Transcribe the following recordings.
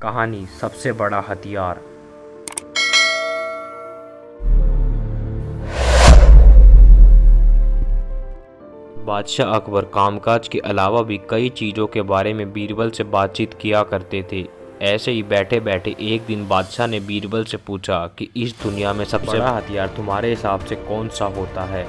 कहानी सबसे बड़ा हथियार। बादशाह अकबर कामकाज के अलावा भी कई चीज़ों के बारे में बीरबल से बातचीत किया करते थे। ऐसे ही बैठे बैठे एक दिन बादशाह ने बीरबल से पूछा कि इस दुनिया में सबसे बड़ा हथियार तुम्हारे हिसाब से कौन सा होता है।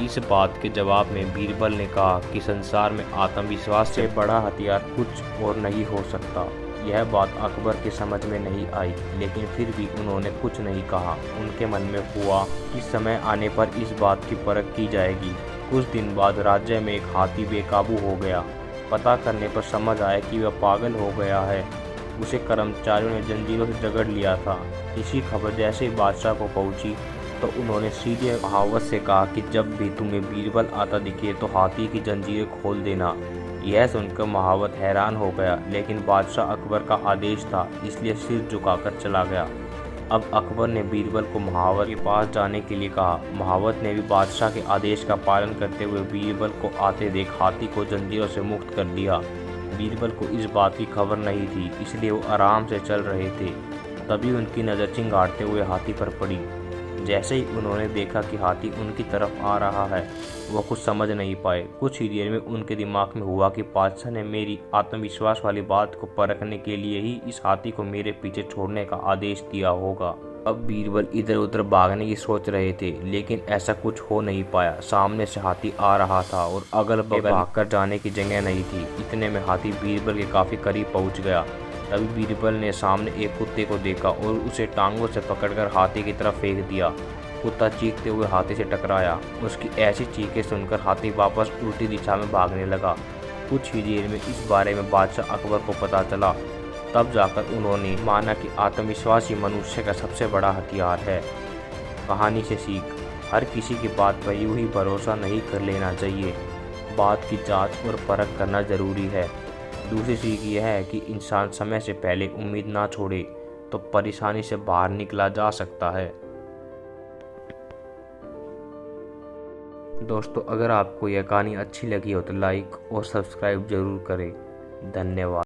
इस बात के जवाब में बीरबल ने कहा कि संसार में आत्मविश्वास से बड़ा हथियार कुछ और नहीं हो सकता। यह बात अकबर के समझ में नहीं आई, लेकिन फिर भी उन्होंने कुछ नहीं कहा। उनके मन में हुआ कि समय आने पर इस बात की परख की जाएगी। कुछ दिन बाद राज्य में एक हाथी बेकाबू हो गया। पता करने पर समझ आया कि वह पागल हो गया है। उसे कर्मचारियों ने जंजीरों से जकड़ लिया था। इसी खबर जैसे ही बादशाह को पहुंची तो उन्होंने सीधे कहावत से कहा कि जब भी तुम्हें बीरबल आता दिखे तो हाथी की जंजीरें खोल देना। यह सुनकर महावत हैरान हो गया, लेकिन बादशाह अकबर का आदेश था, इसलिए सिर झुकाकर चला गया। अब अकबर ने बीरबल को महावत के पास जाने के लिए कहा। महावत ने भी बादशाह के आदेश का पालन करते हुए बीरबल को आते देख हाथी को जंजीरों से मुक्त कर दिया। बीरबल को इस बात की खबर नहीं थी, इसलिए वो आराम से चल रहे थे। तभी उनकी नज़र चिंगारते हुए हाथी पर पड़ी। जैसे ही उन्होंने देखा कि हाथी उनकी तरफ आ रहा है, वह कुछ समझ नहीं पाए। कुछ ही देर में उनके दिमाग में हुआ कि बादशाह ने मेरी आत्मविश्वास वाली बात को परखने के लिए ही इस हाथी को मेरे पीछे छोड़ने का आदेश दिया होगा। अब बीरबल इधर उधर भागने की सोच रहे थे, लेकिन ऐसा कुछ हो नहीं पाया। सामने से हाथी आ रहा था और अगल बगल भागकर जाने की जगह नहीं थी। इतने में हाथी बीरबल के काफ़ी करीब पहुंच गया। तभी बीरबल ने सामने एक कुत्ते को देखा और उसे टांगों से पकड़कर हाथी की तरफ फेंक दिया। कुत्ता चीखते हुए हाथी से टकराया। उसकी ऐसी चीखें सुनकर हाथी वापस उल्टी दिशा में भागने लगा। कुछ ही देर में इस बारे में बादशाह अकबर को पता चला। तब जाकर उन्होंने माना कि आत्मविश्वास ही मनुष्य का सबसे बड़ा हथियार है। कहानी से सीख, हर किसी की बात पर यूं ही भरोसा नहीं कर लेना चाहिए। बात की जांच और परख करना जरूरी है। दूसरी सीख यह है कि इंसान समय से पहले उम्मीद ना छोड़े तो परेशानी से बाहर निकला जा सकता है। दोस्तों, अगर आपको यह कहानी अच्छी लगी हो तो लाइक और सब्सक्राइब जरूर करें। धन्यवाद।